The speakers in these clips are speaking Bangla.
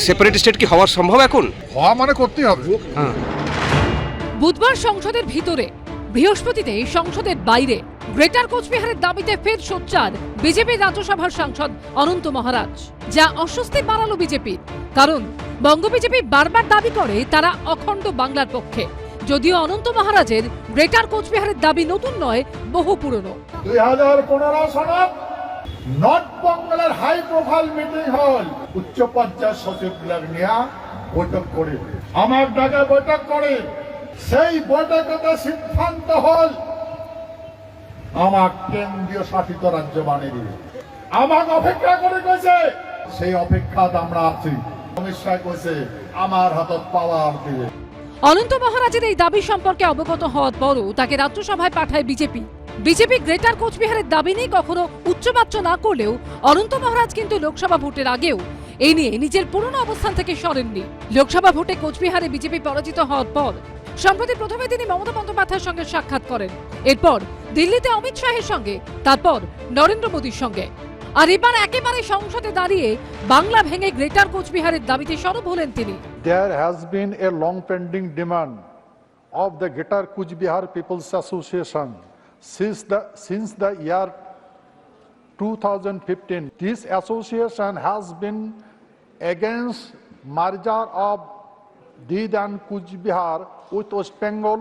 সেপারেট স্টেট কি হওয়ার সম্ভব এখন? হওয়া মানে করতেই হবে। হ্যাঁ। বুধবার সংসদের ভিতরে, বৃহস্পতিতে সংসদের বাইরে গ্রেটার কোচবিহারের দাবিতে ফের সোচ্চার বিজেপির রাজ্যসভার সাংসদ অনন্ত মহারাজ। যা অস্বস্তি বাড়ালো বিজেপির, কারণ বঙ্গ বিজেপি বারবার দাবি করে তারা অখণ্ড বাংলার পক্ষে, যদিও অনন্ত মহারাজের গ্রেটার কোচবিহারের দাবি নতুন নয়, বহু পুরনো। 2015 সনত নর্থ বেঙ্গলের হাই প্রোফাইল মিটিং হল, উচ্চ পর্যায়ের সচিবদের নিয়ে বৈঠক করে, আমার ডাকে বৈঠক করে, সেই বৈঠকে সিদ্ধান্ত হল আমার কেন্দ্রীয় শাসিত রাজ্য বানিয়ে দিবে। আমাকে অপেক্ষা করে গেছে, সেই অপেক্ষাতে আমরা আছি। অমিত শাহ কইছে আমার হাতত পাওয়ার দিবে। অনন্ত মহারাজের এই দাবি সম্পর্কে অবগত হওয়ার পরও তাকে রাজ্যসভায় পাঠায় বিজেপি। বিজেপি গ্রেটার কোচবিহারের দাবি নিয়ে কখনো উচ্চবাচ্য না করলেও অনন্ত মহারাজ কিন্তু লোকসভা ভোটের আগেও এই নিয়ে নিজের পুরনো অবস্থান থেকে সরেননি। লোকসভা ভোটে কোচবিহারে বিজেপি পরাজিত হওয়ার পর সম্প্রতি প্রথমে তিনি মমতা বন্দ্যোপাধ্যায়ের সঙ্গে সাক্ষাৎ করেন, এরপর দিল্লিতে অমিত শাহের সঙ্গে, তারপর নরেন্দ্র মোদীর সঙ্গে। আর এবার একেবারে সংসদে দাঁড়িয়ে বাংলা ভেঙে গ্রেটার কোচবিহারের দাবিতে সরব হলেন তিনি। There has been a long pending demand of the Greater Kuch Bihar People's Association since the year 2015. This association has been against merger of Did and Kuch Bihar with West Bengal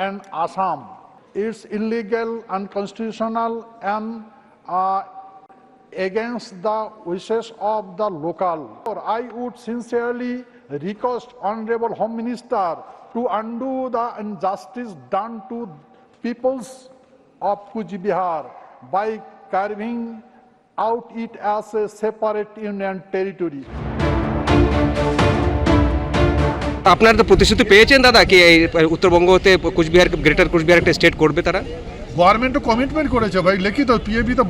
and Assam. It's illegal, unconstitutional, and against the wishes of the local. I would sincerely request Honorable Home Minister to undo the injustice done to peoples of Kuch Bihar by carving out it as a separate union territory. আপনারা তো প্রতিশ্রুতি পেয়েছেন দাদা কি এই উত্তরবঙ্গতে কোচবিহার গ্রেটার কোচবিহার একটা স্টেট করবে তারা? গভর্নমেন্টও কমিটমেন্ট করেছে ভাই, লিখিত পিএবি তো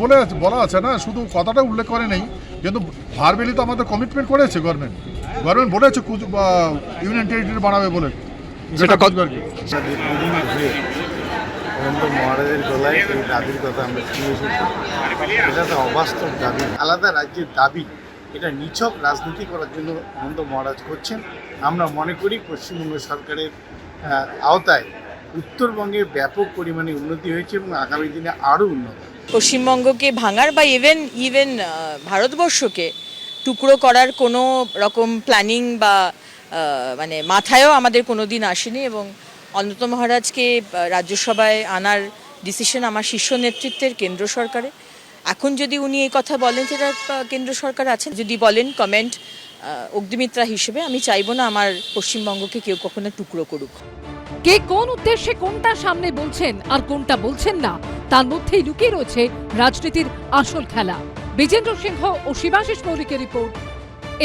বলা আছে না, শুধু কথাটা উল্লেখ করে নেই, কিন্তু ভার্বেলি তো আমাদের কমিটমেন্ট করেছে গভর্নমেন্ট বলেছে ইউনিয়ন টেরিটরি বানাবে বলে। সেটা অনন্ত মহারাজের গলায় এই দাবির কথা আমরা শুনে এসেছি। এটা তো অবাস্তব দাবি, আলাদা রাজ্যের দাবি, এটা নিছক রাজনীতি করার জন্য অনন্ত মহারাজ করছেন। আমরা মনে করি পশ্চিমবঙ্গ সরকারের আওতায় উত্তরবঙ্গে ব্যাপক পরিমাণে উন্নতি হয়েছে এবং আগামী দিনে আরও উন্নতি। পশ্চিমবঙ্গকে ভাঙার বা ইভেন ভারতবর্ষকে টুকরো করার কোনো রকম প্ল্যানিং বা মানে মাথায়ও আমাদের কোনো দিন আসেনি, এবং অনন্ত মহারাজকে রাজ্যসভায় আনার ডিসিশন আমার শীর্ষ নেতৃত্বের কেন্দ্র সরকারে। এখন যদি উনি এই কথা বলেন সেটা কেন্দ্র সরকার আছেন, যদি বলেন কমেন্ট অগ্নিমিত্রা হিসেবে, আমি চাইবো না আমার পশ্চিমবঙ্গকে কেউ কখনো টুকরো করুক। কে কোন উদ্দেশ্যে কোনটা সামনে বলছেন আর কোনটা বলছেন না, তার মধ্যেই লুকিয়ে রয়েছে রাজনীতির আসল খেলা। বিজেন্দ্র সিংহ ও শিবাশিস মৌলিকের রিপোর্ট,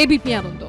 এবিপি আনন্দ।